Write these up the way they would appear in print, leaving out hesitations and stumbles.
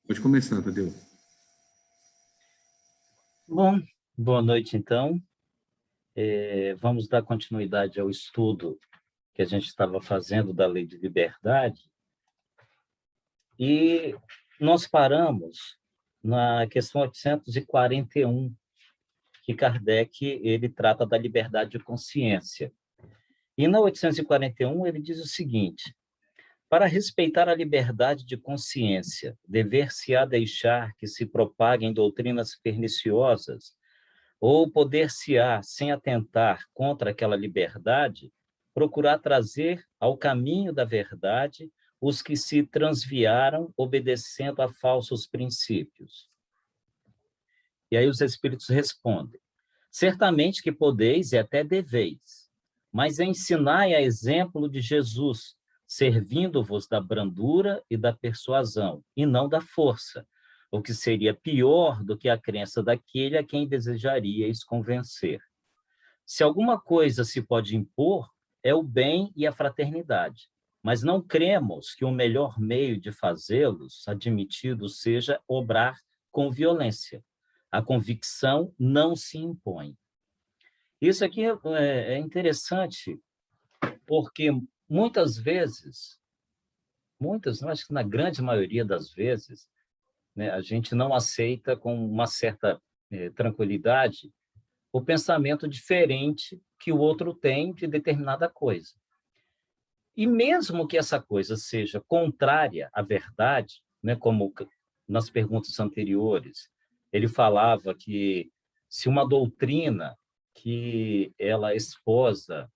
Pode começar, Tadeu. Bom, boa noite, então. Vamos dar continuidade ao estudo que a gente estava fazendo da Lei de Liberdade. E nós paramos na questão 841, que Kardec ele trata da liberdade de consciência. E na 841 ele diz o seguinte: para respeitar a liberdade de consciência, dever-se-á deixar que se propaguem doutrinas perniciosas, ou poder-se-á, sem atentar contra aquela liberdade, procurar trazer ao caminho da verdade os que se transviaram obedecendo a falsos princípios. E aí os espíritos respondem: certamente que podeis e até deveis, mas ensinai a exemplo de Jesus, servindo-vos da brandura e da persuasão, e não da força, o que seria pior do que a crença daquele a quem desejaríeis convencer. Se alguma coisa se pode impor, é o bem e a fraternidade, mas não cremos que o melhor meio de fazê-los admitido seja obrar com violência. A convicção não se impõe. Isso aqui é interessante, porque muitas vezes, acho que na grande maioria das vezes, né, a gente não aceita com uma certa tranquilidade o pensamento diferente que o outro tem de determinada coisa. E mesmo que essa coisa seja contrária à verdade, né, como nas perguntas anteriores, ele falava que se uma doutrina que ela esposa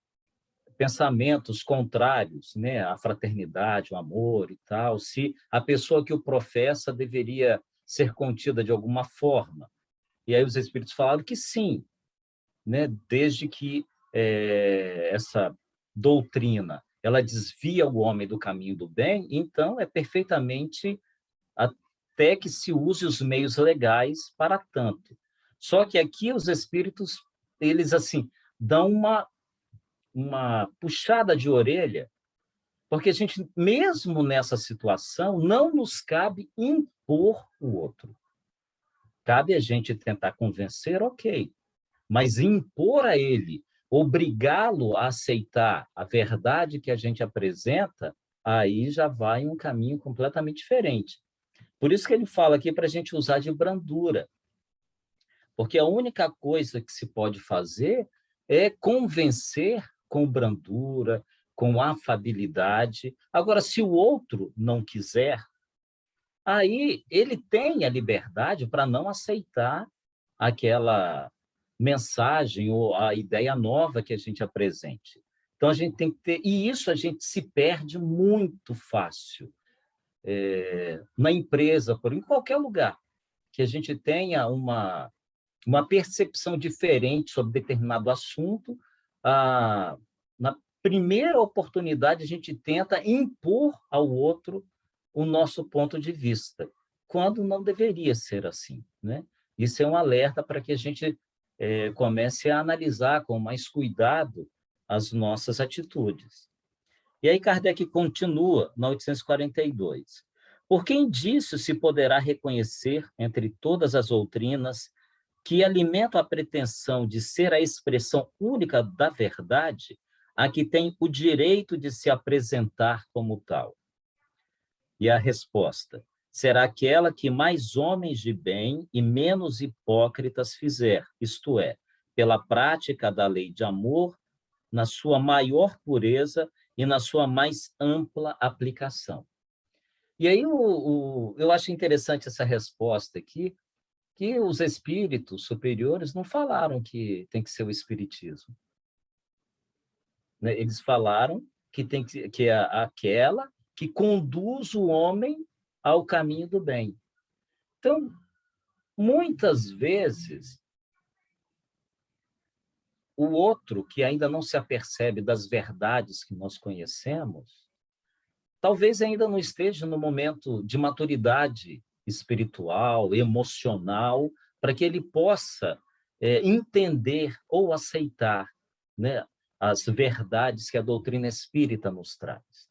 pensamentos contrários, né, à fraternidade, ao amor e tal, se a pessoa que o professa deveria ser contida de alguma forma. E aí os espíritos falaram que sim, né, desde que essa doutrina ela desvia o homem do caminho do bem, então é perfeitamente até que se use os meios legais para tanto. Só que aqui os espíritos, eles assim, dão uma puxada de orelha, porque a gente, mesmo nessa situação, não nos cabe impor o outro. Cabe a gente tentar convencer, ok, mas impor a ele, obrigá-lo a aceitar a verdade que a gente apresenta, aí já vai em um caminho completamente diferente. Por isso que ele fala aqui para a gente usar de brandura, porque a única coisa que se pode fazer é convencer com brandura, com afabilidade. Agora, se o outro não quiser, aí ele tem a liberdade para não aceitar aquela mensagem ou a ideia nova que a gente apresente. Então, a gente tem que ter... E isso a gente se perde muito fácil. Na empresa, em qualquer lugar, que a gente tenha uma percepção diferente sobre determinado assunto, na primeira oportunidade a gente tenta impor ao outro o nosso ponto de vista, quando não deveria ser assim, né? Isso é um alerta para que a gente comece a analisar com mais cuidado as nossas atitudes. E aí Kardec continua, na 842. Por que indício se poderá reconhecer entre todas as doutrinas que alimentam a pretensão de ser a expressão única da verdade, a que tem o direito de se apresentar como tal? E a resposta será aquela que mais homens de bem e menos hipócritas fizer, isto é, pela prática da lei de amor, na sua maior pureza e na sua mais ampla aplicação. E aí eu acho interessante essa resposta aqui, que os espíritos superiores não falaram que tem que ser o espiritismo, né? Eles falaram que tem que é aquela que conduz o homem ao caminho do bem. Então, muitas vezes, o outro que ainda não se apercebe das verdades que nós conhecemos, talvez ainda não esteja no momento de maturidade espiritual, emocional, para que ele possa entender ou aceitar, né, as verdades que a doutrina espírita nos traz.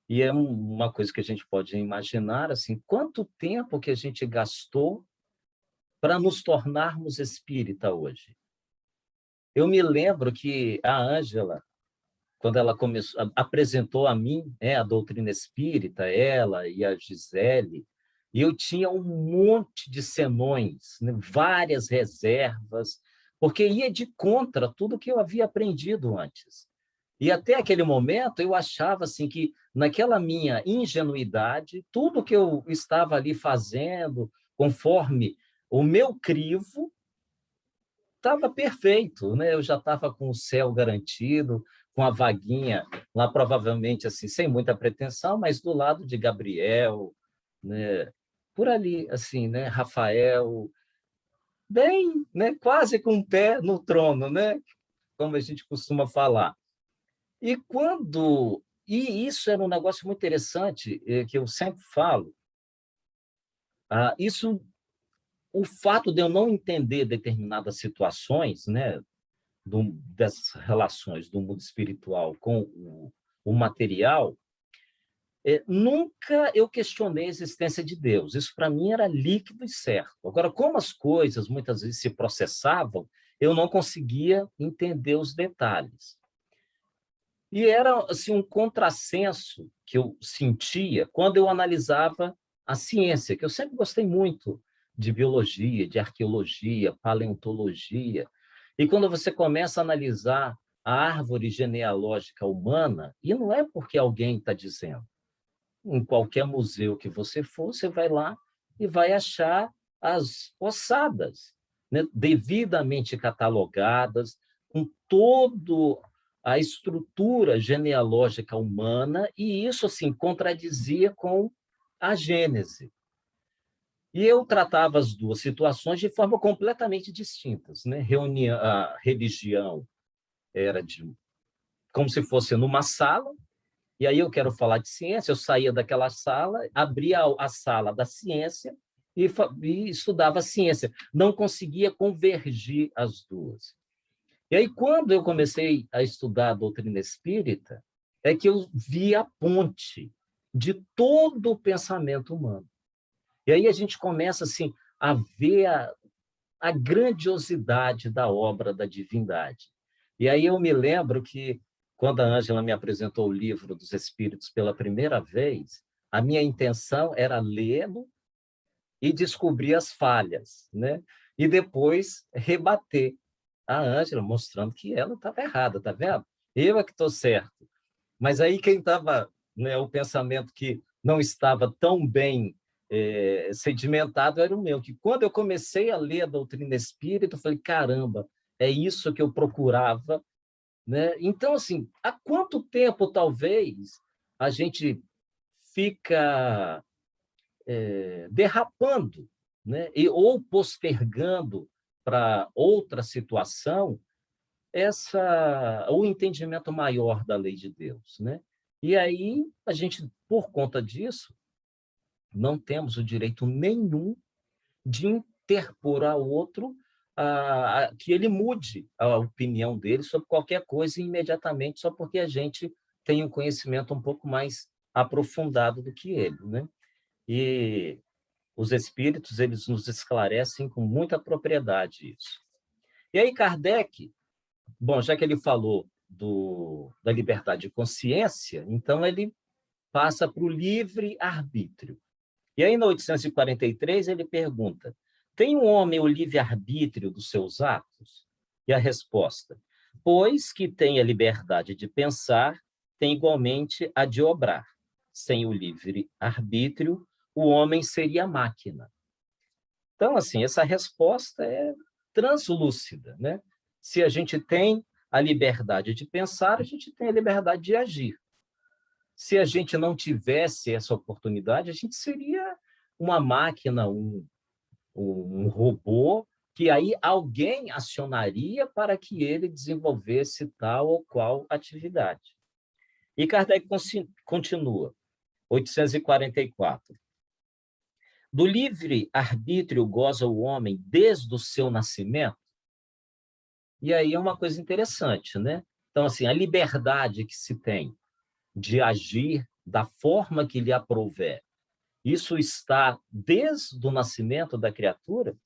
E é uma coisa que a gente pode imaginar, assim, quanto tempo que a gente gastou para nos tornarmos espírita hoje. Eu me lembro que a Ângela, quando ela começou, apresentou a mim, a doutrina espírita, ela e a Gisele, e eu tinha um monte de senões, né, várias reservas, porque ia de contra tudo que eu havia aprendido antes. E até aquele momento eu achava assim que naquela minha ingenuidade, tudo que eu estava ali fazendo, conforme o meu crivo, estava perfeito, né? Eu já estava com o céu garantido, com a vaguinha lá, provavelmente assim, sem muita pretensão, mas do lado de Gabriel, né? Por ali, assim, né? Rafael, bem, né? Quase com o pé no trono, né? Como a gente costuma falar. E isso era um negócio muito interessante, que eu sempre falo. Isso, o fato de eu não entender determinadas situações, né? Das relações do mundo espiritual com o material, nunca eu questionei a existência de Deus. Isso, para mim, era líquido e certo. Agora, como as coisas muitas vezes se processavam, eu não conseguia entender os detalhes. E era assim, um contrassenso que eu sentia quando eu analisava a ciência, que eu sempre gostei muito de biologia, de arqueologia, paleontologia. E quando você começa a analisar a árvore genealógica humana, e não é porque alguém está dizendo, em qualquer museu que você for, você vai lá e vai achar as ossadas, né, devidamente catalogadas, com todo a estrutura genealógica humana, e isso assim contradizia com a Gênese. E eu tratava as duas situações de forma completamente distintas, né? Reunia a religião era como se fosse numa sala, e aí eu quero falar de ciência, eu saía daquela sala, abria a sala da ciência e estudava ciência. Não conseguia convergir as duas. E aí, quando eu comecei a estudar a doutrina espírita, é que eu vi a ponte de todo o pensamento humano. E aí a gente começa assim, a ver a grandiosidade da obra da divindade. E aí eu me lembro que, quando a Ângela me apresentou o livro dos Espíritos pela primeira vez, a minha intenção era lê-lo e descobrir as falhas, né? E depois rebater a Ângela, mostrando que ela estava errada, tá vendo? Eu é que estou certo. Mas aí quem estava, né, o pensamento que não estava tão bem sedimentado era o meu, que quando eu comecei a ler a doutrina espírita, eu falei, caramba, é isso que eu procurava, né? Então, assim, há quanto tempo, talvez, a gente fica derrapando, né? Ou postergando para outra situação o entendimento maior da lei de Deus, né? E aí a gente, por conta disso, não temos o direito nenhum de interpor ao outro que ele mude a opinião dele sobre qualquer coisa imediatamente, só porque a gente tem um conhecimento um pouco mais aprofundado do que ele, né? E os espíritos, eles nos esclarecem com muita propriedade isso. E aí Kardec, bom, já que ele falou da liberdade de consciência, então ele passa para o livre-arbítrio. E aí, na 843, ele pergunta: tem um homem o livre-arbítrio dos seus atos? E a resposta: pois que tem a liberdade de pensar, tem igualmente a de obrar. Sem o livre-arbítrio, o homem seria máquina. Então, assim, essa resposta é translúcida, né? Se a gente tem a liberdade de pensar, a gente tem a liberdade de agir. Se a gente não tivesse essa oportunidade, a gente seria uma máquina, um robô, que aí alguém acionaria para que ele desenvolvesse tal ou qual atividade. E Kardec continua, 844. Do livre arbítrio goza o homem desde o seu nascimento? E aí é uma coisa interessante, né? Então, assim, a liberdade que se tem de agir, da forma que lhe aprouver. Isso está desde o nascimento da criatura?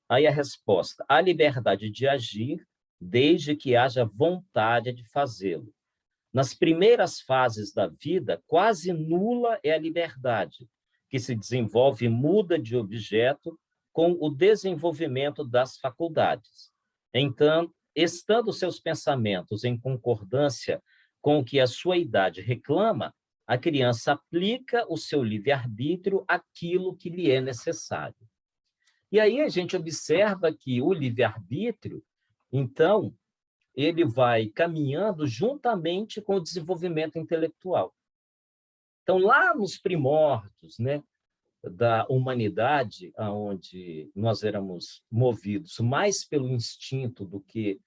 Aí a resposta: a liberdade de agir, desde que haja vontade de fazê-lo. Nas primeiras fases da vida, quase nula é a liberdade, que se desenvolve e muda de objeto com o desenvolvimento das faculdades. Então, estando seus pensamentos em concordância com o que a sua idade reclama, a criança aplica o seu livre-arbítrio àquilo que lhe é necessário. E aí a gente observa que o livre-arbítrio, então, ele vai caminhando juntamente com o desenvolvimento intelectual. Então, lá nos primórdios, né, da humanidade, onde nós éramos movidos mais pelo instinto do que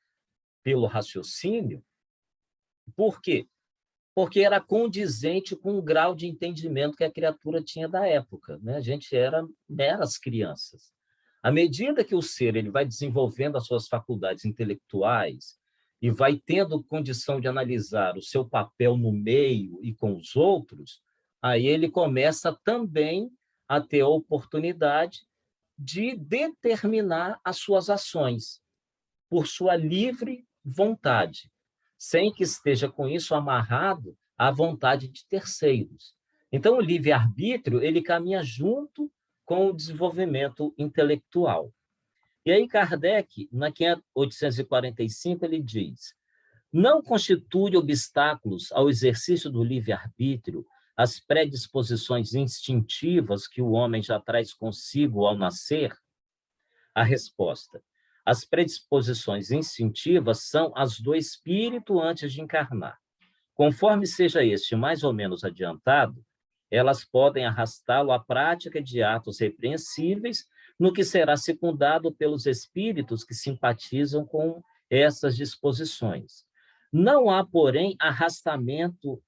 pelo raciocínio, por quê? Porque era condizente com o grau de entendimento que a criatura tinha da época, né? A gente era meras crianças. À medida que o ser ele vai desenvolvendo as suas faculdades intelectuais e vai tendo condição de analisar o seu papel no meio e com os outros, aí ele começa também a ter a oportunidade de determinar as suas ações por sua livre vontade, sem que esteja com isso amarrado à vontade de terceiros. Então, o livre-arbítrio, ele caminha junto com o desenvolvimento intelectual. E aí, Kardec, na 845, ele diz: não constitui obstáculos ao exercício do livre-arbítrio as predisposições instintivas que o homem já traz consigo ao nascer? A resposta: as predisposições instintivas são as do espírito antes de encarnar. Conforme seja este mais ou menos adiantado, elas podem arrastá-lo à prática de atos repreensíveis, no que será secundado pelos espíritos que simpatizam com essas disposições. Não há, porém, arrastamento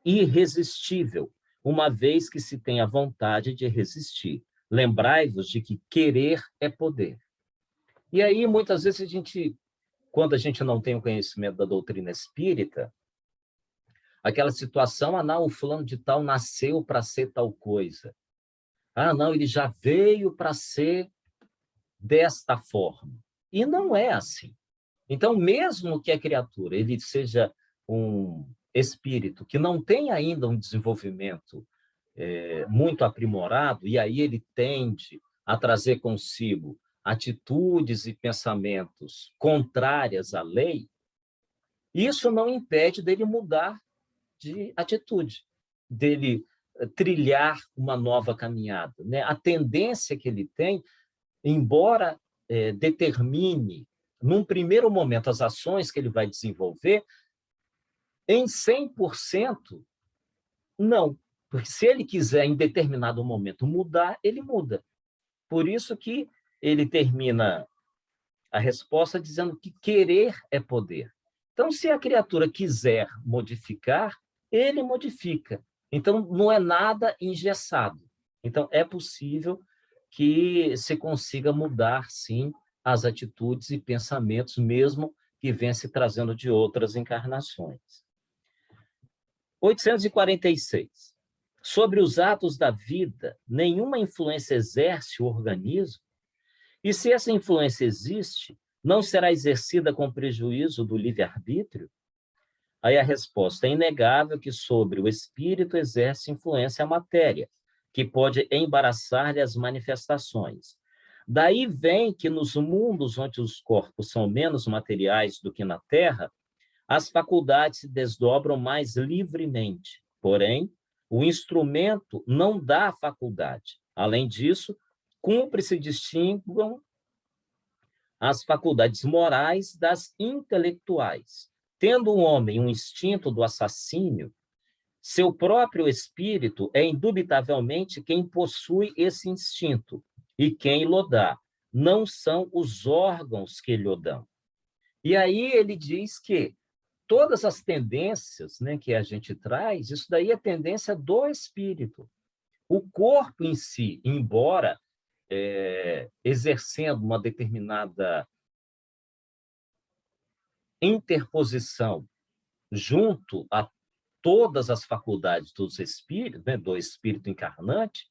irresistível, uma vez que se tem a vontade de resistir. Lembrai-vos de que querer é poder. E aí, muitas vezes, quando a gente não tem o conhecimento da doutrina espírita, aquela situação, não, o fulano de tal nasceu para ser tal coisa. Não, ele já veio para ser desta forma. E não é assim. Então, mesmo que a criatura ele seja um espírito que não tem ainda um desenvolvimento muito aprimorado, e aí ele tende a trazer consigo atitudes e pensamentos contrárias à lei, isso não impede dele mudar de atitude, dele trilhar uma nova caminhada, né? A tendência que ele tem, embora determine, num primeiro momento, as ações que ele vai desenvolver, em 100%, não. Porque se ele quiser, em determinado momento, mudar, ele muda. Por isso que ele termina a resposta dizendo que querer é poder. Então, se a criatura quiser modificar, ele modifica. Então, não é nada engessado. Então, é possível que se consiga mudar, sim, as atitudes e pensamentos, mesmo que venha se trazendo de outras encarnações. 846. Sobre os atos da vida, nenhuma influência exerce o organismo, e se essa influência existe, não será exercida com prejuízo do livre-arbítrio? Aí a resposta: é inegável que sobre o espírito exerce influência a matéria, que pode embaraçar-lhe as manifestações. Daí vem que nos mundos onde os corpos são menos materiais do que na Terra, as faculdades se desdobram mais livremente. Porém, o instrumento não dá a faculdade. Além disso, cumpre se distinguam as faculdades morais das intelectuais. Tendo o homem um instinto do assassínio, seu próprio espírito é indubitavelmente quem possui esse instinto e quem lhe dá. Não são os órgãos que lhe dão. E aí ele diz que todas as tendências, né, que a gente traz, isso daí é tendência do espírito. O corpo em si, embora exercendo uma determinada interposição junto todas as faculdades dos espíritos, né, do espírito encarnante,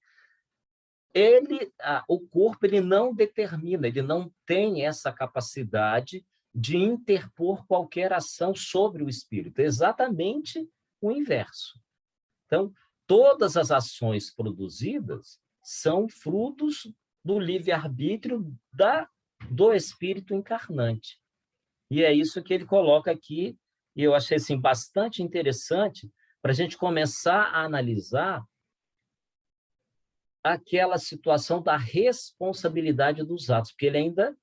o corpo ele não determina, ele não tem essa capacidade de interpor qualquer ação sobre o espírito, é exatamente o inverso. Então, todas as ações produzidas são frutos do livre-arbítrio do espírito encarnante. E é isso que ele coloca aqui, e eu achei assim, bastante interessante para a gente começar a analisar aquela situação da responsabilidade dos atos, porque ele ainda,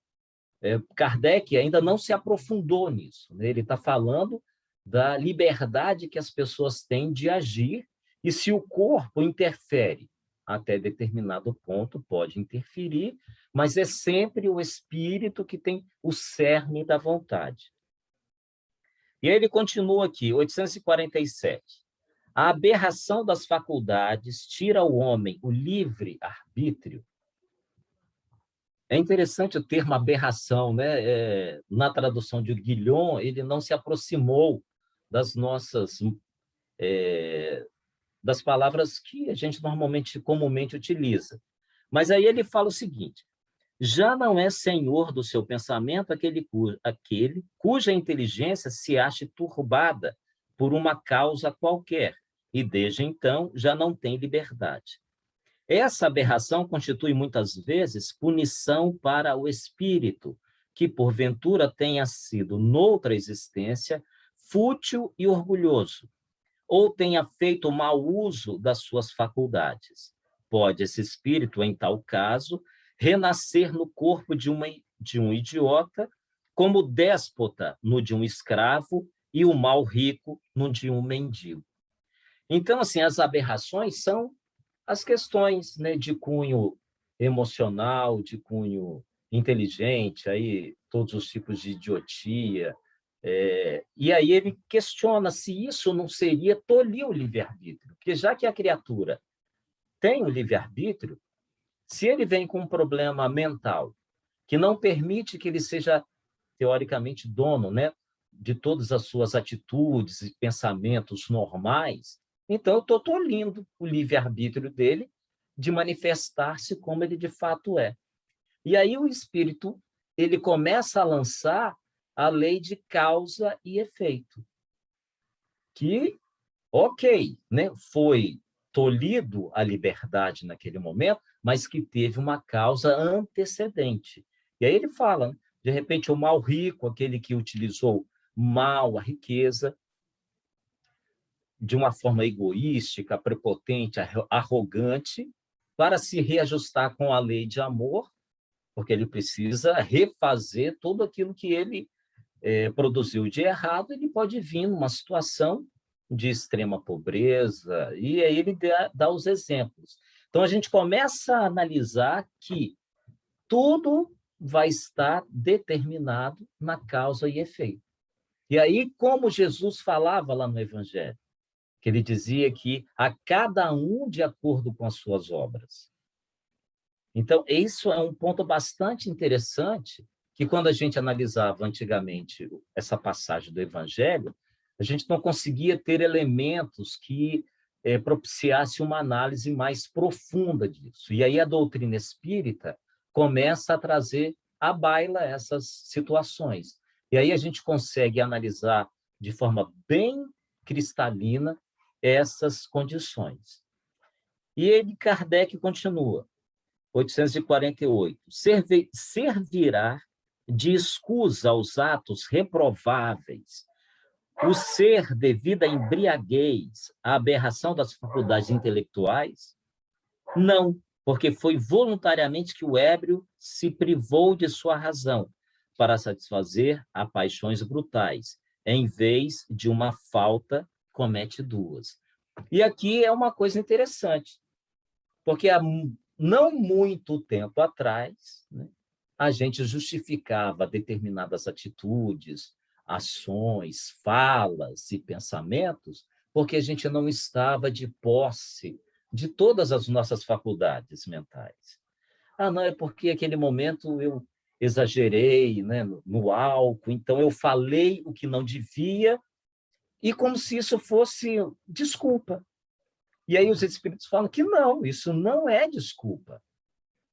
Kardec ainda não se aprofundou nisso, né? Ele está falando da liberdade que as pessoas têm de agir, e se o corpo interfere até determinado ponto, pode interferir, mas é sempre o espírito que tem o cerne da vontade. E aí ele continua aqui, 847. A aberração das faculdades tira ao homem o livre-arbítrio. É interessante o termo aberração, né? Na tradução de Guillon, ele não se aproximou das nossas das palavras que a gente normalmente, comumente utiliza. Mas aí ele fala o seguinte: já não é senhor do seu pensamento aquele cuja inteligência se ache turbada por uma causa qualquer, e desde então já não tem liberdade. Essa aberração constitui muitas vezes punição para o espírito, que porventura tenha sido, noutra existência, fútil e orgulhoso, ou tenha feito mau uso das suas faculdades. Pode esse espírito, em tal caso, renascer no corpo de um idiota, como déspota no de um escravo e o mal rico no de um mendigo. Então, assim, as aberrações são as questões, né, de cunho emocional, de cunho inteligente, aí todos os tipos de idiotia. E aí ele questiona se isso não seria tolir o livre-arbítrio, porque já que a criatura tem o livre-arbítrio, se ele vem com um problema mental que não permite que ele seja, teoricamente, dono, né, de todas as suas atitudes e pensamentos normais, então eu estou tolindo o livre-arbítrio dele de manifestar-se como ele de fato é. E aí o espírito ele começa a lançar a lei de causa e efeito, que, ok, né, foi tolhido a liberdade naquele momento, mas que teve uma causa antecedente. E aí ele fala, né, de repente, o mal rico, aquele que utilizou mal a riqueza, de uma forma egoística, prepotente, arrogante, para se reajustar com a lei de amor, porque ele precisa refazer tudo aquilo que ele produziu de errado, ele pode vir numa situação de extrema pobreza, e aí ele dá os exemplos. Então, a gente começa a analisar que tudo vai estar determinado na causa e efeito. E aí, como Jesus falava lá no Evangelho, que ele dizia que a cada um de acordo com as suas obras. Então, isso é um ponto bastante interessante, que quando a gente analisava antigamente essa passagem do Evangelho, a gente não conseguia ter elementos que propiciasse uma análise mais profunda disso. E aí a doutrina espírita começa a trazer à baila essas situações. E aí a gente consegue analisar de forma bem cristalina essas condições. E ele, Kardec, continua. 848. Servirá de escusa aos atos reprováveis o ser devido à embriaguez, à aberração das faculdades intelectuais? Não, porque foi voluntariamente que o ébrio se privou de sua razão para satisfazer a paixões brutais, em vez de uma falta, comete duas. E aqui é uma coisa interessante, porque há não muito tempo atrás, né, a gente justificava determinadas atitudes, ações, falas e pensamentos, porque a gente não estava de posse de todas as nossas faculdades mentais. Ah, não, é porque naquele momento eu exagerei, né, no álcool, então eu falei o que não devia e como se isso fosse desculpa. E aí os espíritos falam que não, isso não é desculpa,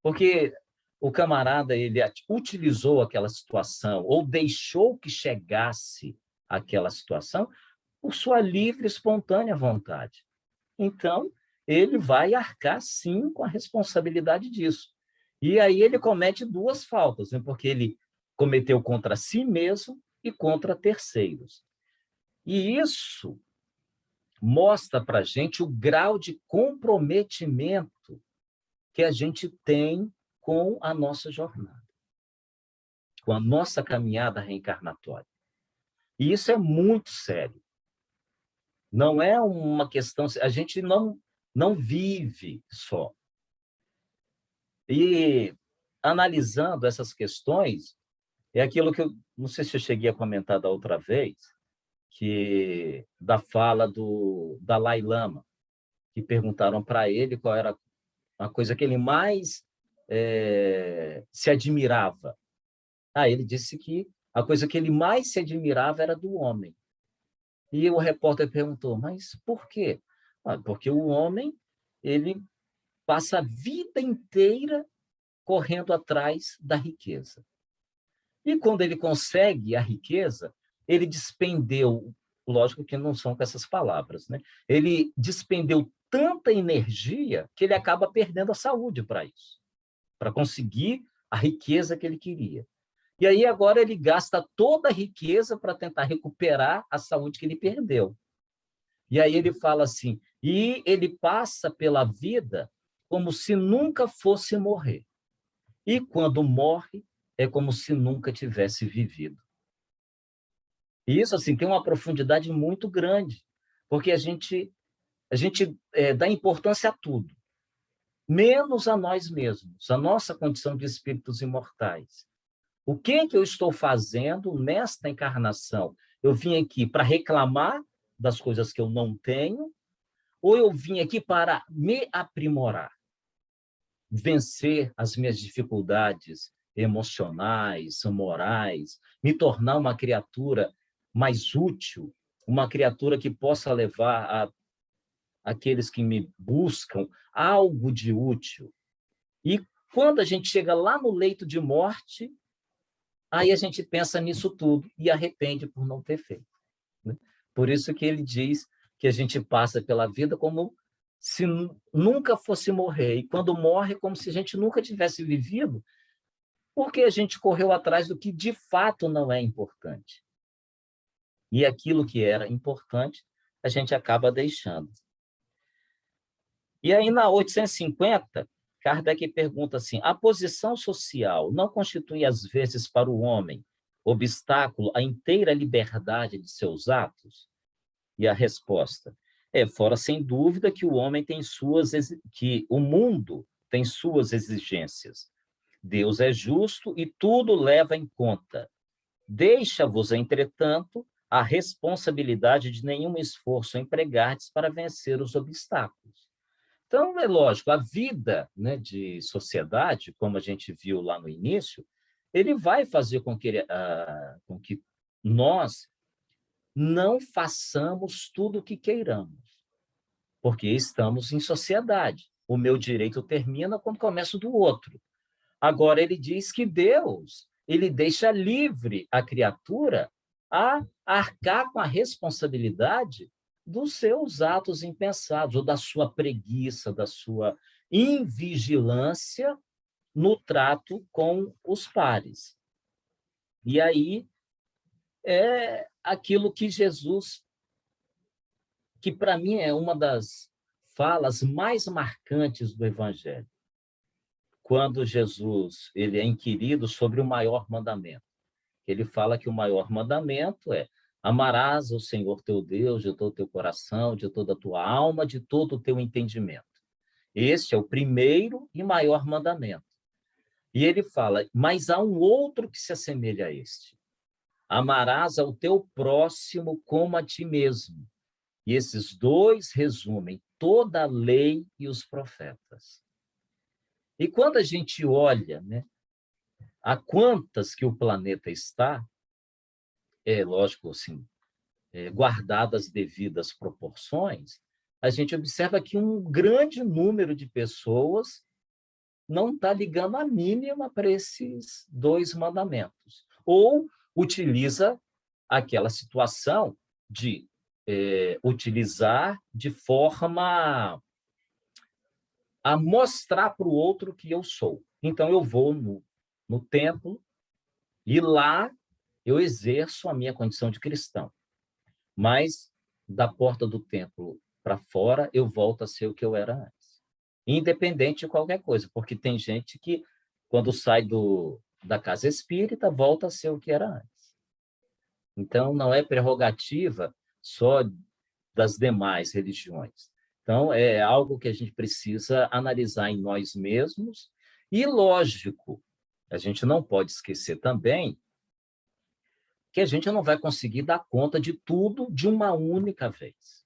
porque o camarada ele utilizou aquela situação ou deixou que chegasse aquela situação por sua livre e espontânea vontade. Então, ele vai arcar, sim, com a responsabilidade disso. E aí ele comete duas faltas, né? Porque ele cometeu contra si mesmo e contra terceiros. E isso mostra para a gente o grau de comprometimento que a gente tem com a nossa jornada, com a nossa caminhada reencarnatória. E isso é muito sério. Não é uma questão... A gente não vive só. E analisando essas questões, é aquilo que eu não sei se eu cheguei a comentar da outra vez, que da fala do Dalai Lama, que perguntaram para ele qual era a coisa que ele mais se admirava. Ele disse que a coisa que ele mais se admirava era do homem. E o repórter perguntou, mas por quê? Porque o homem ele passa a vida inteira correndo atrás da riqueza. E quando ele consegue a riqueza, ele despendeu, lógico que não são com essas palavras, né? Ele despendeu tanta energia que ele acaba perdendo a saúde para isso, para conseguir a riqueza que ele queria. E aí agora ele gasta toda a riqueza para tentar recuperar a saúde que ele perdeu. E aí ele fala assim, e ele passa pela vida como se nunca fosse morrer. E quando morre, é como se nunca tivesse vivido. E isso assim tem uma profundidade muito grande, porque a gente dá importância a tudo, menos a nós mesmos, a nossa condição de espíritos imortais. O que eu estou fazendo nesta encarnação? Eu vim aqui para reclamar das coisas que eu não tenho, ou eu vim aqui para me aprimorar, vencer as minhas dificuldades emocionais, morais, me tornar uma criatura mais útil, uma criatura que possa levar aqueles que me buscam algo de útil. E quando a gente chega lá no leito de morte, aí a gente pensa nisso tudo e arrepende por não ter feito, né? Por isso que ele diz que a gente passa pela vida como se nunca fosse morrer, e quando morre, como se a gente nunca tivesse vivido, porque a gente correu atrás do que de fato não é importante. E aquilo que era importante, a gente acaba deixando. E aí, na 850, Kardec pergunta assim, a posição social não constitui, às vezes, para o homem, obstáculo à inteira liberdade de seus atos? E a resposta fora sem dúvida que o homem tem que o mundo tem suas exigências. Deus é justo e tudo leva em conta. Deixa-vos, entretanto, a responsabilidade de nenhum esforço empregardes para vencer os obstáculos. Então, é lógico, a vida, né, de sociedade, como a gente viu lá no início, ele vai fazer com que nós não façamos tudo o que queiramos, porque estamos em sociedade. O meu direito termina quando começa o do outro. Agora, ele diz que Deus, ele deixa livre a criatura a arcar com a responsabilidade dos seus atos impensados, ou da sua preguiça, da sua invigilância no trato com os pares. E aí é aquilo que Jesus, que para mim é uma das falas mais marcantes do Evangelho, quando Jesus ele é inquirido sobre o maior mandamento. Ele fala que o maior mandamento é amarás o Senhor teu Deus de todo o teu coração, de toda a tua alma, de todo o teu entendimento. Este é o primeiro e maior mandamento. E ele fala, mas há um outro que se assemelha a este. Amarás ao teu próximo como a ti mesmo. E esses dois resumem toda a lei e os profetas. E quando a gente olha, né, a quantas que o planeta está, é lógico, assim, guardadas as devidas proporções, a gente observa que um grande número de pessoas não está ligando a mínima para esses dois mandamentos. Ou utiliza aquela situação de utilizar de forma a mostrar para o outro que eu sou. Então, eu vou no templo e lá eu exerço a minha condição de cristão. Mas da porta do templo para fora, eu volto a ser o que eu era antes. Independente de qualquer coisa, porque tem gente que, quando sai da casa espírita, volta a ser o que era antes. Então, não é prerrogativa só das demais religiões. Então, é algo que a gente precisa analisar em nós mesmos. E, lógico, a gente não pode esquecer também que a gente não vai conseguir dar conta de tudo de uma única vez.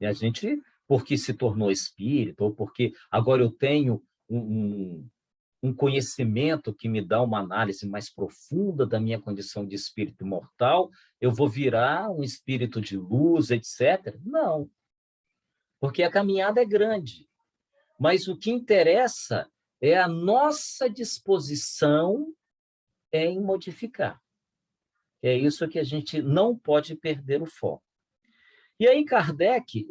E a gente, porque se tornou espírita, ou porque agora eu tenho um conhecimento que me dá uma análise mais profunda da minha condição de espírito imortal, eu vou virar um espírito de luz, etc. Não, porque a caminhada é grande. Mas o que interessa é a nossa disposição em modificar. É isso que a gente não pode perder o foco. E aí Kardec,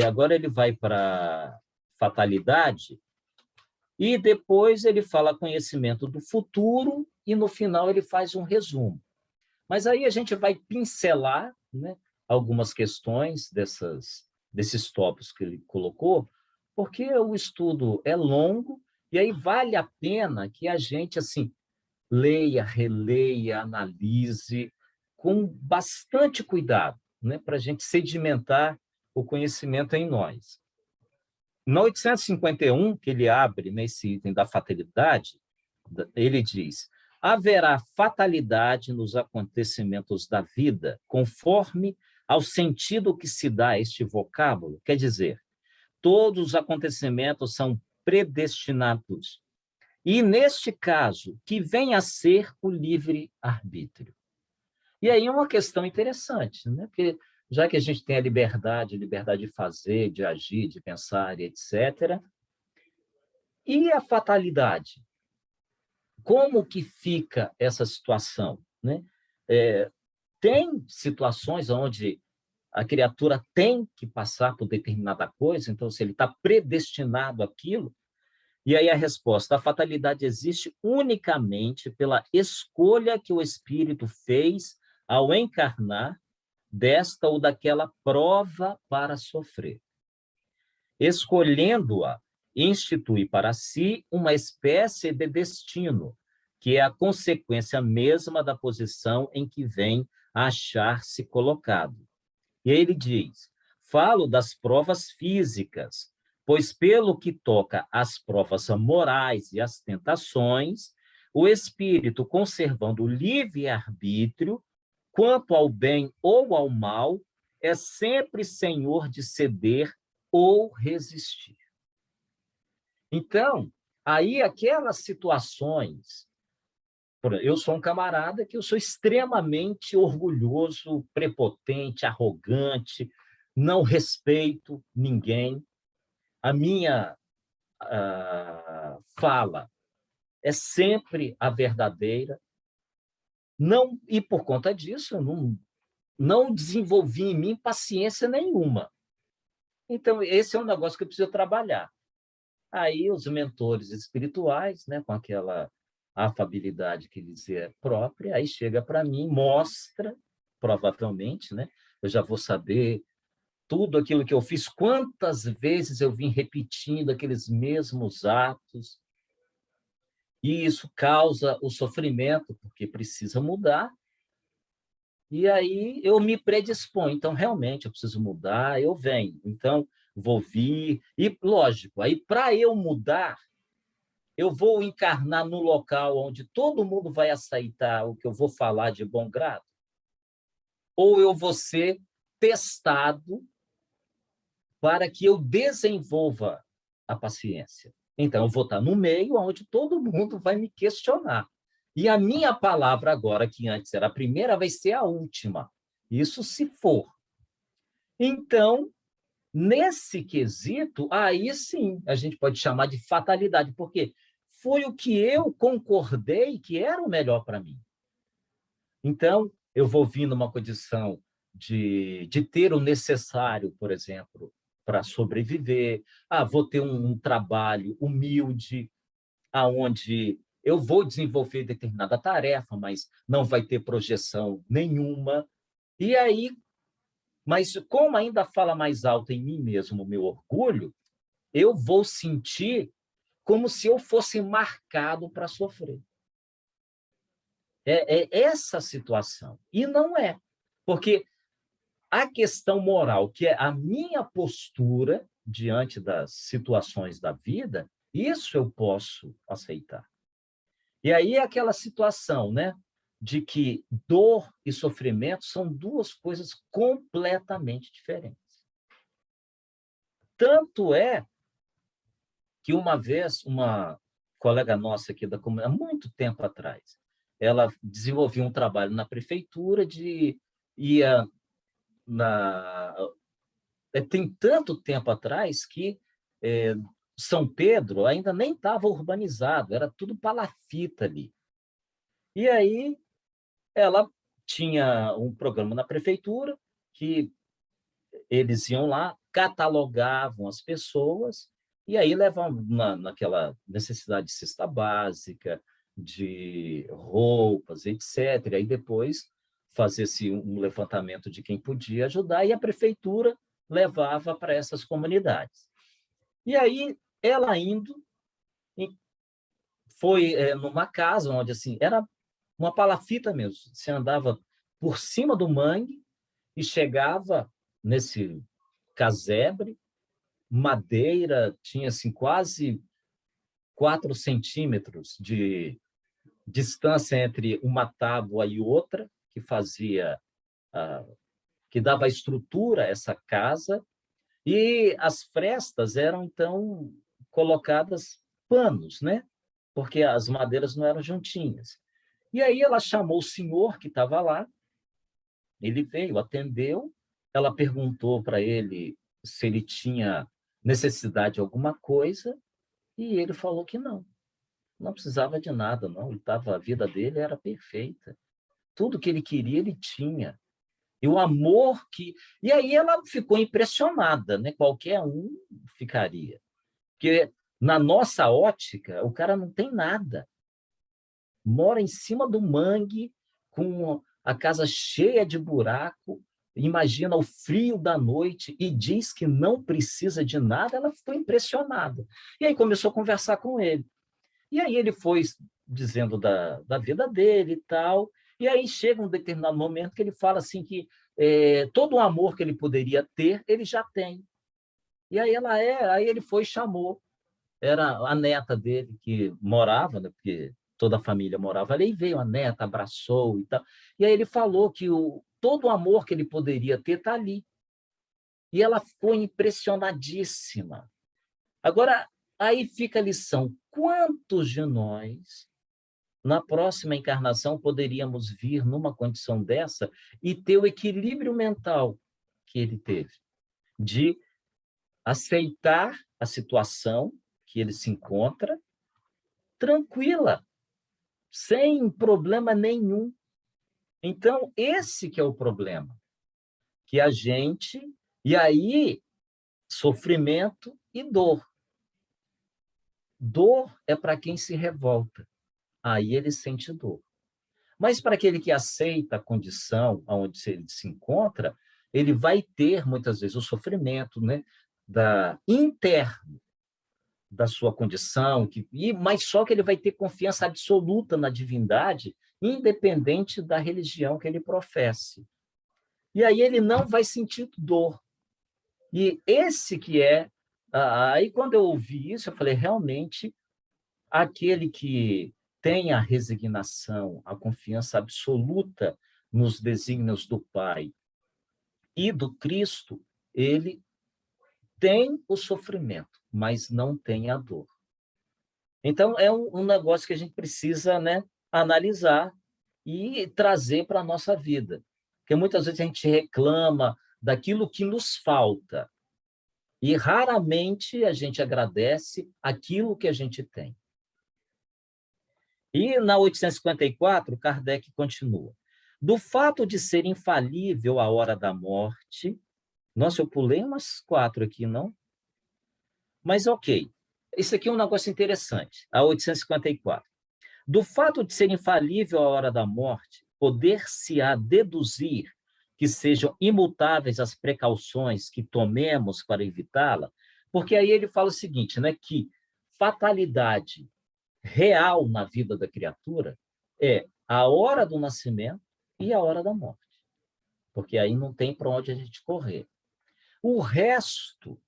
agora ele vai para fatalidade, e depois ele fala conhecimento do futuro, e no final ele faz um resumo. Mas aí a gente vai pincelar, né, algumas questões desses tópicos que ele colocou, porque o estudo é longo, e aí vale a pena que a gente assim leia, releia, analise com bastante cuidado, né, para a gente sedimentar o conhecimento em nós. No 851, que ele abre nesse item da fatalidade, ele diz: haverá fatalidade nos acontecimentos da vida, conforme ao sentido que se dá a este vocábulo, quer dizer, todos os acontecimentos são predestinados. E, neste caso, que vem a ser o livre-arbítrio. E aí é uma questão interessante, né? Porque já que a gente tem a liberdade de fazer, de agir, de pensar, etc., e a fatalidade? Como que fica essa situação, né? Tem situações onde a criatura tem que passar por determinada coisa, então, se ele está predestinado àquilo, e aí a resposta: a fatalidade existe unicamente pela escolha que o espírito fez ao encarnar desta ou daquela prova para sofrer. Escolhendo-a, institui para si uma espécie de destino, que é a consequência mesma da posição em que vem a achar-se colocado. E aí ele diz: falo das provas físicas, pois pelo que toca às provas morais e às tentações, o espírito, conservando o livre-arbítrio, quanto ao bem ou ao mal, é sempre senhor de ceder ou resistir. Então, aí aquelas situações, eu sou um camarada que eu sou extremamente orgulhoso, prepotente, arrogante, não respeito ninguém. A minha fala é sempre a verdadeira. Não, e por conta disso, eu não desenvolvi em mim paciência nenhuma. Então, esse é um negócio que eu preciso trabalhar. Aí os mentores espirituais, né, com aquela afabilidade que lhes é própria, aí chega para mim, mostra, provavelmente, né, eu já vou saber tudo aquilo que eu fiz, quantas vezes eu vim repetindo aqueles mesmos atos, e isso causa o sofrimento, porque precisa mudar, e aí eu me predisponho. Então, realmente, eu preciso mudar, eu venho. Então, vou vir. E, lógico, aí para eu mudar, eu vou encarnar no local onde todo mundo vai aceitar o que eu vou falar de bom grado? Ou eu vou ser testado para que eu desenvolva a paciência? Então, eu vou estar no meio onde todo mundo vai me questionar. E a minha palavra agora, que antes era a primeira, vai ser a última. Isso se for. Então, nesse quesito, aí sim a gente pode chamar de fatalidade, porque foi o que eu concordei que era o melhor para mim. Então, eu vou vir numa condição de ter o necessário, por exemplo, para sobreviver. Vou ter um trabalho humilde, aonde eu vou desenvolver determinada tarefa, mas não vai ter projeção nenhuma. E aí, mas como ainda fala mais alto em mim mesmo o meu orgulho, eu vou sentir como se eu fosse marcado para sofrer. É essa situação. E não é. Porque a questão moral, que é a minha postura diante das situações da vida, isso eu posso aceitar. E aí é aquela situação, né, de que dor e sofrimento são duas coisas completamente diferentes. Tanto é que uma vez uma colega nossa aqui da comunidade, há muito tempo atrás, ela desenvolveu um trabalho na prefeitura de ia na tem tanto tempo atrás que São Pedro ainda nem estava urbanizado, era tudo palafita ali. E aí ela tinha um programa na prefeitura que eles iam lá, catalogavam as pessoas e aí levavam naquela necessidade de cesta básica, de roupas, etc. E aí depois fazia-se um levantamento de quem podia ajudar e a prefeitura levava para essas comunidades. E aí ela indo, foi numa casa onde assim era uma palafita mesmo, você andava por cima do mangue e chegava nesse casebre, madeira, tinha assim, quase 4 centímetros de distância entre uma tábua e outra, que fazia, que dava estrutura a essa casa, e as frestas eram, então, colocadas panos, né? Porque as madeiras não eram juntinhas. E aí ela chamou o senhor que estava lá, ele veio, atendeu, ela perguntou para ele se ele tinha necessidade de alguma coisa, e ele falou que não precisava de nada, não. A vida dele era perfeita. Tudo que ele queria, ele tinha. E o amor que... E aí ela ficou impressionada, né? Qualquer um ficaria. Porque na nossa ótica, o cara não tem nada. Mora em cima do mangue, com a casa cheia de buraco, imagina o frio da noite e diz que não precisa de nada, ela ficou impressionada. E aí começou a conversar com ele. E aí ele foi dizendo da vida dele e tal, e aí chega um determinado momento que ele fala assim que todo o amor que ele poderia ter, ele já tem. E aí aí ele foi e chamou, era a neta dele que morava, né, porque toda a família morava ali, e veio a neta, abraçou e tal. E aí ele falou que todo o amor que ele poderia ter está ali. E ela ficou impressionadíssima. Agora, aí fica a lição. Quantos de nós, na próxima encarnação, poderíamos vir numa condição dessa e ter o equilíbrio mental que ele teve, de aceitar a situação que ele se encontra tranquila, sem problema nenhum. Então, esse que é o problema, que a gente... E aí, sofrimento e dor. Dor é para quem se revolta. Aí ele sente dor. Mas para aquele que aceita a condição onde ele se encontra, ele vai ter, muitas vezes, o sofrimento, né, interno da sua condição, mas só que ele vai ter confiança absoluta na divindade, independente da religião que ele professe. E aí ele não vai sentir dor. E esse que é... Aí, quando eu ouvi isso, eu falei, realmente, aquele que tem a resignação, a confiança absoluta nos desígnios do Pai e do Cristo, ele tem o sofrimento, mas não tem a dor. Então, é um negócio que a gente precisa, né, analisar e trazer para a nossa vida. Porque muitas vezes a gente reclama daquilo que nos falta e raramente a gente agradece aquilo que a gente tem. E na 854, Kardec continua. Do fato de ser infalível a hora da morte, nossa, eu pulei umas 4 aqui, não? Mas ok, isso aqui é um negócio interessante, a 854. Do fato de ser infalível a hora da morte, poder-se-á deduzir que sejam imutáveis as precauções que tomemos para evitá-la, porque aí ele fala o seguinte, né, que fatalidade real na vida da criatura é a hora do nascimento e a hora da morte, porque aí não tem para onde a gente correr. O resto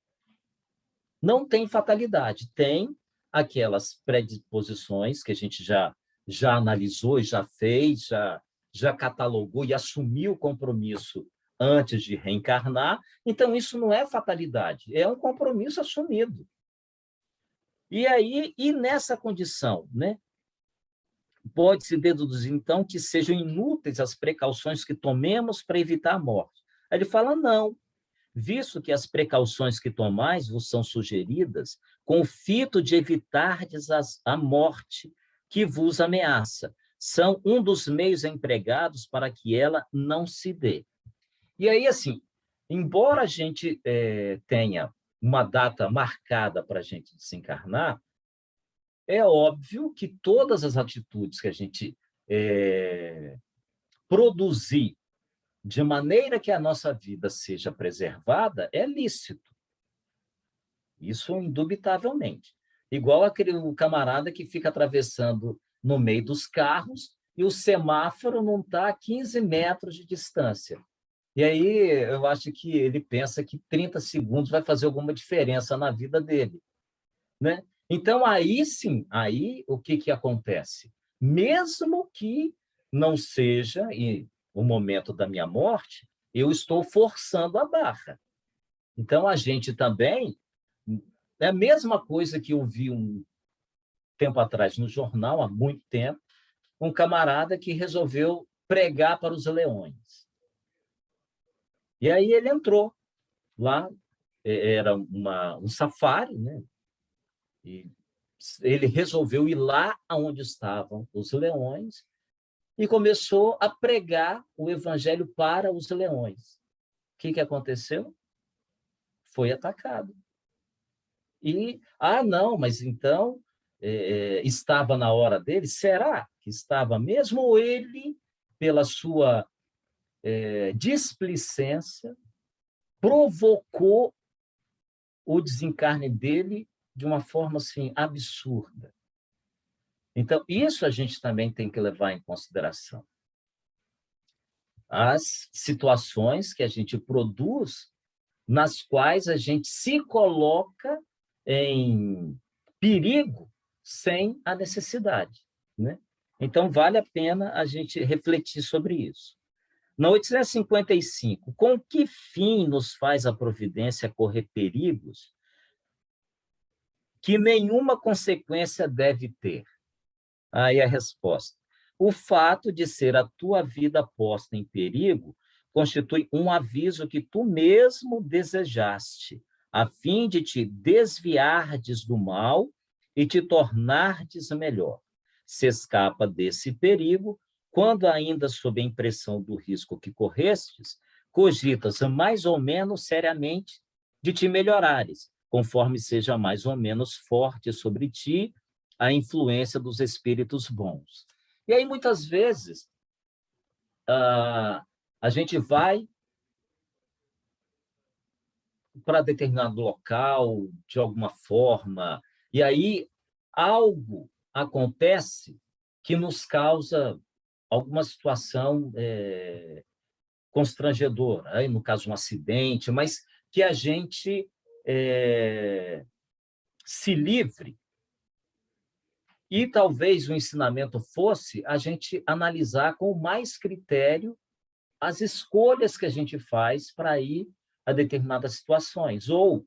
não tem fatalidade, tem aquelas predisposições que a gente já analisou e já fez, já catalogou e assumiu o compromisso antes de reencarnar, então isso não é fatalidade, é um compromisso assumido. E aí, e nessa condição, né, pode-se deduzir, então, que sejam inúteis as precauções que tomemos para evitar a morte. Aí ele fala, não, visto que as precauções que tomais vos são sugeridas, com o fito de evitardes a morte que vos ameaça, são um dos meios empregados para que ela não se dê. E aí, assim, embora a gente tenha uma data marcada para a gente desencarnar, é óbvio que todas as atitudes que a gente produzir de maneira que a nossa vida seja preservada é lícito. Isso indubitavelmente. Igual aquele camarada que fica atravessando no meio dos carros e o semáforo não está a 15 metros de distância. E aí eu acho que ele pensa que 30 segundos vai fazer alguma diferença na vida dele, né? Então, aí sim, aí o que acontece? Mesmo que não seja o momento da minha morte, eu estou forçando a barra. Então, a gente também... É a mesma coisa que eu vi um tempo atrás no jornal, há muito tempo, um camarada que resolveu pregar para os leões. E aí ele entrou lá, era um safari, né? E ele resolveu ir lá onde estavam os leões e começou a pregar o evangelho para os leões. O que aconteceu? Foi atacado. E, não, mas então estava na hora dele? Será que estava mesmo? Ou ele, pela sua displicência, provocou o desencarne dele de uma forma assim, absurda? Então, isso a gente também tem que levar em consideração. As situações que a gente produz, nas quais a gente se coloca em perigo sem a necessidade, né? Então, vale a pena a gente refletir sobre isso. Na 855, com que fim nos faz a providência correr perigos que nenhuma consequência deve ter? Aí a resposta. O fato de ser a tua vida posta em perigo constitui um aviso que tu mesmo desejaste, a fim de te desviardes do mal e te tornardes melhor. Se escapa desse perigo, quando ainda sob a impressão do risco que correstes, cogitas mais ou menos seriamente de te melhorares, conforme seja mais ou menos forte sobre ti a influência dos espíritos bons. E aí, muitas vezes, a gente vai para determinado local, de alguma forma, e aí algo acontece que nos causa alguma situação constrangedora, aí, no caso, um acidente, mas que a gente se livre. E talvez o ensinamento fosse a gente analisar com mais critério as escolhas que a gente faz para ir a determinadas situações, ou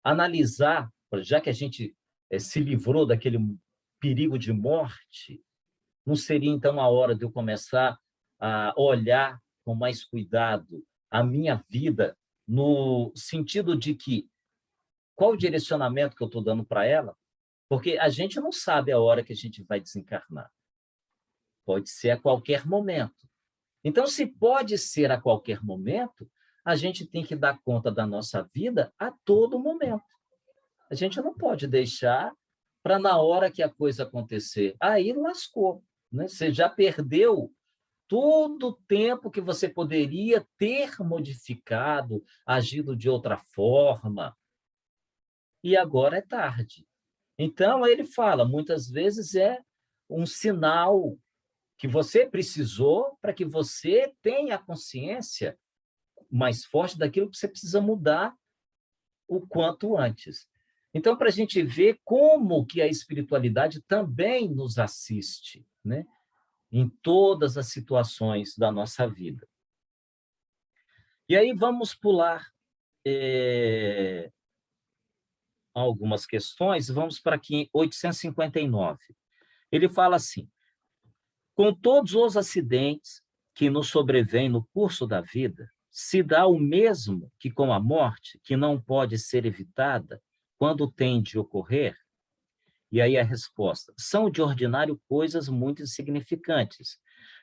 analisar, já que a gente se livrou daquele perigo de morte, não seria, então, a hora de eu começar a olhar com mais cuidado a minha vida, no sentido de que qual o direcionamento que eu estou dando para ela? Porque a gente não sabe a hora que a gente vai desencarnar. Pode ser a qualquer momento. Então, se pode ser a qualquer momento, a gente tem que dar conta da nossa vida a todo momento. A gente não pode deixar para na hora que a coisa acontecer. Aí lascou, né? Você já perdeu todo o tempo que você poderia ter modificado, agido de outra forma, e agora é tarde. Então, ele fala, muitas vezes é um sinal que você precisou para que você tenha a consciência mais forte daquilo que você precisa mudar o quanto antes. Então, para a gente ver como que a espiritualidade também nos assiste, né? Em todas as situações da nossa vida. E aí vamos pular algumas questões, vamos para aqui 859. Ele fala assim: com todos os acidentes que nos sobrevêm no curso da vida, se dá o mesmo que com a morte, que não pode ser evitada quando tem de ocorrer? E aí a resposta: são de ordinário coisas muito insignificantes,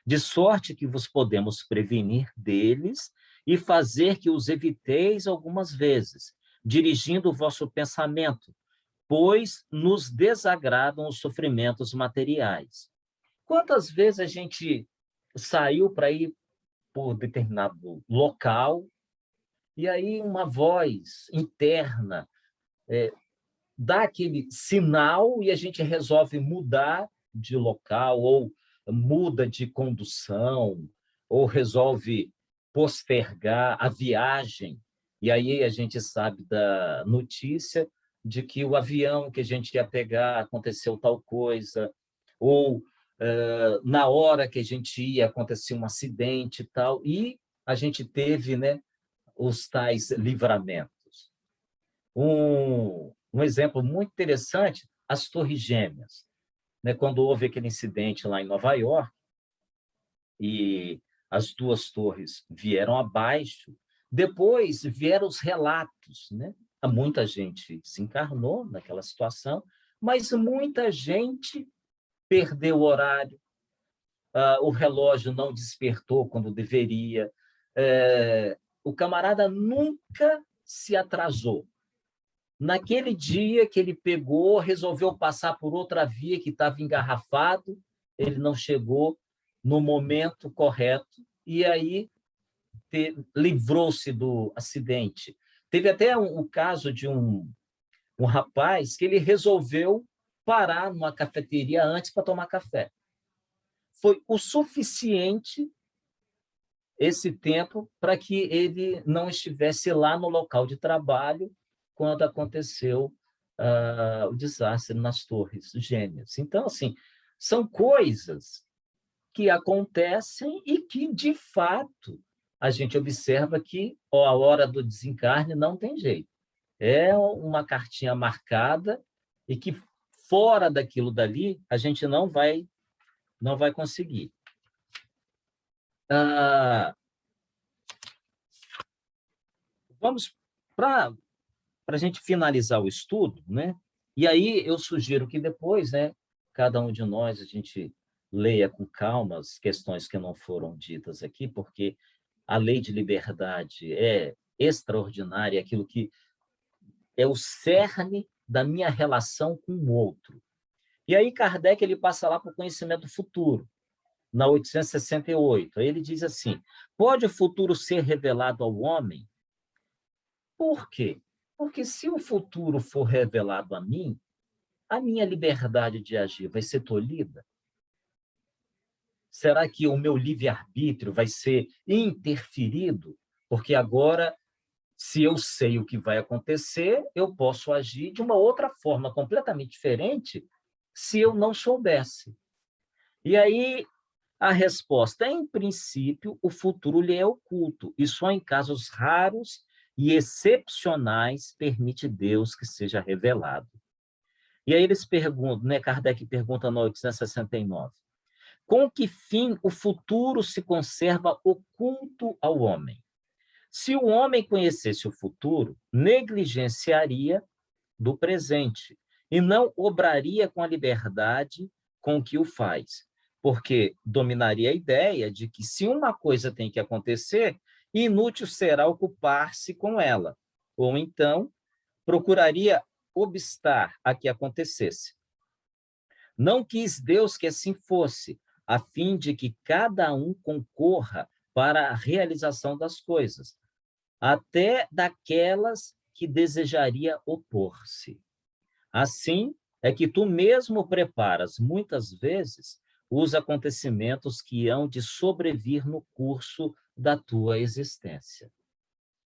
de sorte que vos podemos prevenir deles e fazer que os eviteis algumas vezes, dirigindo o vosso pensamento, pois nos desagradam os sofrimentos materiais. Quantas vezes a gente saiu para ir por determinado local e aí uma voz interna dá aquele sinal e a gente resolve mudar de local ou muda de condução ou resolve postergar a viagem. E aí a gente sabe da notícia de que o avião que a gente ia pegar aconteceu tal coisa, ou na hora que a gente ia acontecer um acidente e tal, e a gente teve, né, os tais livramentos. Um exemplo muito interessante, as Torres Gêmeas, né? Quando houve aquele incidente lá em Nova York e as duas torres vieram abaixo, depois vieram os relatos, né? Muita gente desencarnou naquela situação, mas muita gente perdeu o horário, o relógio não despertou quando deveria, o camarada nunca se atrasou. Naquele dia que ele pegou, resolveu passar por outra via que estava engarrafado, ele não chegou no momento correto e aí livrou-se do acidente. Teve até um caso de um rapaz que ele resolveu parar numa cafeteria antes para tomar café. Foi o suficiente esse tempo para que ele não estivesse lá no local de trabalho quando aconteceu o desastre nas Torres Gêmeas. Então, assim, são coisas que acontecem e que, de fato, a gente observa que a hora do desencarne não tem jeito. É uma cartinha marcada e que, fora daquilo dali, a gente não vai conseguir. Vamos para a gente finalizar o estudo, né? E aí eu sugiro que depois, né, cada um de nós, a gente leia com calma as questões que não foram ditas aqui, porque a lei de liberdade é extraordinária, é aquilo que é o cerne da minha relação com o outro. E aí Kardec ele passa lá para o conhecimento futuro, na 868. Aí ele diz assim: pode o futuro ser revelado ao homem? Por quê? Porque se o futuro for revelado a mim, a minha liberdade de agir vai ser tolhida? Será que o meu livre-arbítrio vai ser interferido? Porque agora, se eu sei o que vai acontecer, eu posso agir de uma outra forma completamente diferente se eu não soubesse. E aí, a resposta é, em princípio, o futuro lhe é oculto, e só em casos raros e excepcionais permite Deus que seja revelado. E aí eles perguntam, né, Kardec pergunta no 869, Com que fim o futuro se conserva oculto ao homem? Se o homem conhecesse o futuro, negligenciaria do presente e não obraria com a liberdade com que o faz, porque dominaria a ideia de que se uma coisa tem que acontecer, inútil será ocupar-se com ela, ou então procuraria obstar a que acontecesse. Não quis Deus que assim fosse, a fim de que cada um concorra para a realização das coisas, até daquelas que desejaria opor-se. Assim é que tu mesmo preparas, muitas vezes, os acontecimentos que hão de sobrevir no curso da tua existência.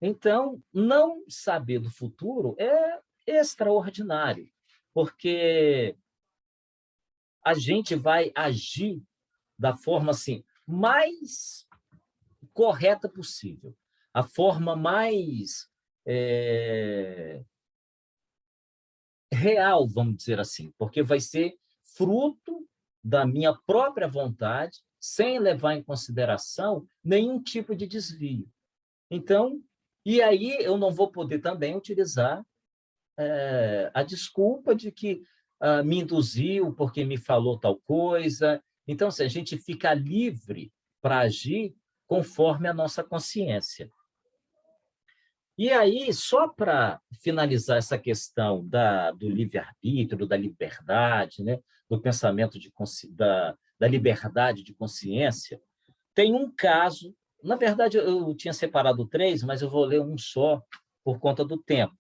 Então, não saber do futuro é extraordinário, porque a gente vai agir da forma assim mais correta possível, a forma mais real, vamos dizer assim, porque vai ser fruto da minha própria vontade, sem levar em consideração nenhum tipo de desvio. Então, e aí eu não vou poder também utilizar a desculpa de que me induziu porque me falou tal coisa. Então, se a gente fica livre para agir conforme a nossa consciência. E aí, só para finalizar essa questão do livre-arbítrio, da liberdade, né, do pensamento da liberdade de consciência, tem um caso, na verdade eu tinha separado três, mas eu vou ler um só por conta do tempo.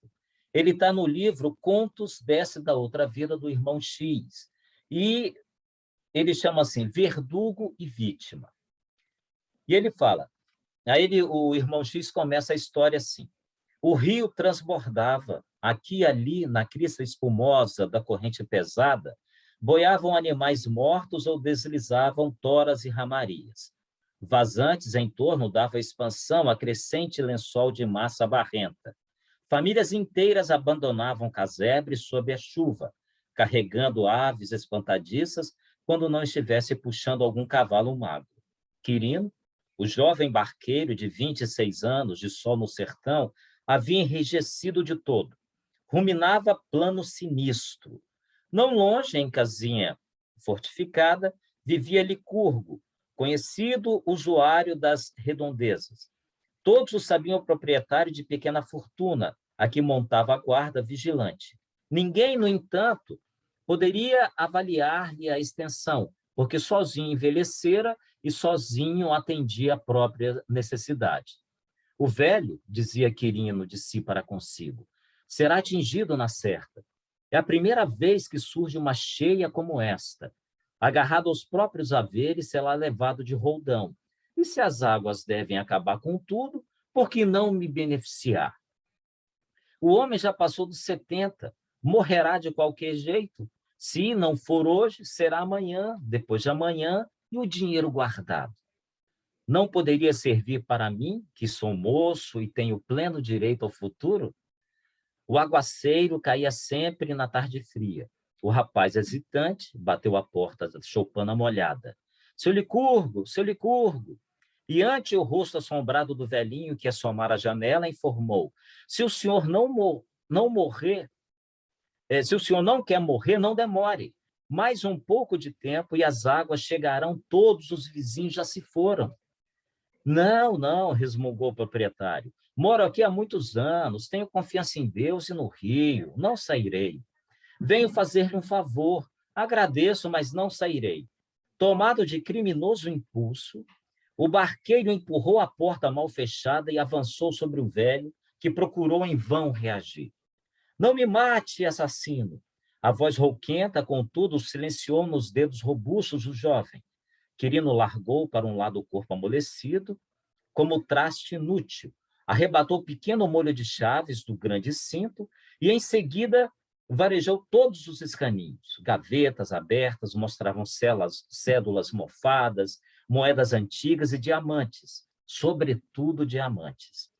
Ele está no livro Contos dessa e da Outra Vida, do irmão X, e ele chama assim, Verdugo e Vítima. E ele fala, o irmão X começa a história assim: o rio transbordava, aqui e ali, na crista espumosa da corrente pesada, boiavam animais mortos ou deslizavam toras e ramarias. Vazantes em torno dava expansão a crescente lençol de massa barrenta. Famílias inteiras abandonavam casebres sob a chuva, carregando aves espantadiças quando não estivesse puxando algum cavalo magro. Quirino, o jovem barqueiro de 26 anos, de sol no sertão, havia enrijecido de todo. Ruminava plano sinistro. Não longe, em casinha fortificada, vivia Licurgo, conhecido usuário das redondezas. Todos o sabiam proprietário de pequena fortuna, a que montava a guarda vigilante. Ninguém, no entanto, poderia avaliar-lhe a extensão, porque sozinho envelhecera e sozinho atendia a própria necessidade. O velho, dizia Quirino de si para consigo, será atingido na certa. É a primeira vez que surge uma cheia como esta. Agarrado aos próprios haveres, será levado de roldão. E se as águas devem acabar com tudo, por que não me beneficiar? O homem já passou dos 70, morrerá de qualquer jeito. Se não for hoje, será amanhã, depois de amanhã, e o dinheiro guardado. Não poderia servir para mim, que sou moço e tenho pleno direito ao futuro? O aguaceiro caía sempre na tarde fria. O rapaz hesitante bateu a porta, choupana molhada. Seu Licurgo, seu Licurgo! E ante o rosto assombrado do velhinho que assomara a janela, informou: se o senhor não morrer, se o senhor não quer morrer, não demore. Mais um pouco de tempo e as águas chegarão, todos os vizinhos já se foram. Não, não, resmungou o proprietário. Moro aqui há muitos anos, tenho confiança em Deus e no rio, não sairei. Venho fazer-lhe um favor, agradeço, mas não sairei. Tomado de criminoso impulso, o barqueiro empurrou a porta mal fechada e avançou sobre o velho, que procurou em vão reagir. Não me mate, assassino! A voz rouquenta, contudo, silenciou nos dedos robustos do jovem. Quirino largou para um lado o corpo amolecido, como traste inútil, arrebatou o pequeno molho de chaves do grande cinto e, em seguida, varejou todos os escaninhos. Gavetas abertas mostravam cédulas mofadas, moedas antigas e diamantes, sobretudo diamantes.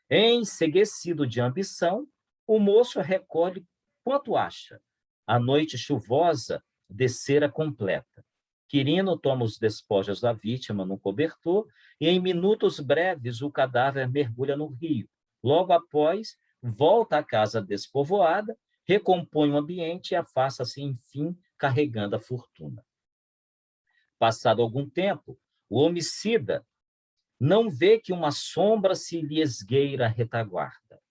Enceguecido de ambição, o moço recolhe quanto acha. A noite chuvosa descera completa. Quirino toma os despojos da vítima num cobertor e, em minutos breves, o cadáver mergulha no rio. Logo após, volta à casa despovoada, recompõe o ambiente e afasta-se, enfim, carregando a fortuna. Passado algum tempo, o homicida não vê que uma sombra se lhe esgueira à retaguarda.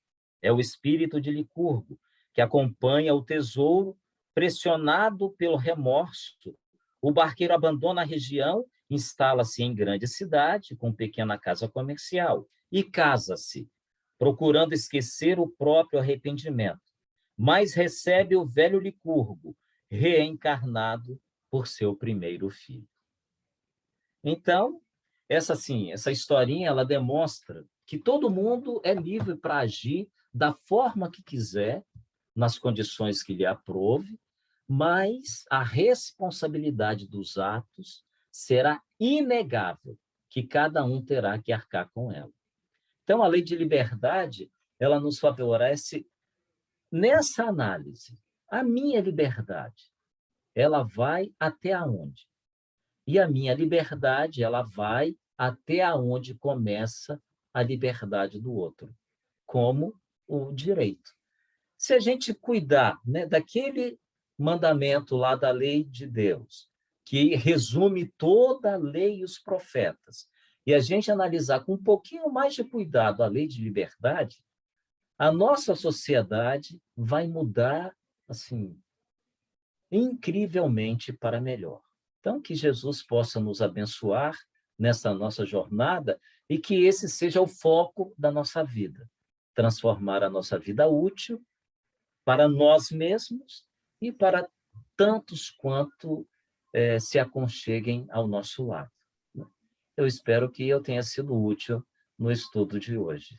É o espírito de Licurgo, que acompanha o tesouro, pressionado pelo remorso. O barqueiro abandona a região, instala-se em grande cidade, com pequena casa comercial, e casa-se, procurando esquecer o próprio arrependimento. Mas recebe o velho Licurgo, reencarnado por seu primeiro filho. Então, essa historinha, ela demonstra que todo mundo é livre para agir da forma que quiser, nas condições que lhe aprove, mas a responsabilidade dos atos será inegável, que cada um terá que arcar com ela. Então, a lei de liberdade, ela nos favorece nessa análise. A minha liberdade, ela vai até aonde? E a minha liberdade, ela vai até aonde começa a liberdade do outro, como o direito. Se a gente cuidar, né, daquele mandamento lá da lei de Deus, que resume toda a lei e os profetas, e a gente analisar com um pouquinho mais de cuidado a lei de liberdade, a nossa sociedade vai mudar, assim, incrivelmente para melhor. Então, que Jesus possa nos abençoar nessa nossa jornada e que esse seja o foco da nossa vida. Transformar a nossa vida útil para nós mesmos e para tantos quanto se aconcheguem ao nosso lado. Eu espero que eu tenha sido útil no estudo de hoje.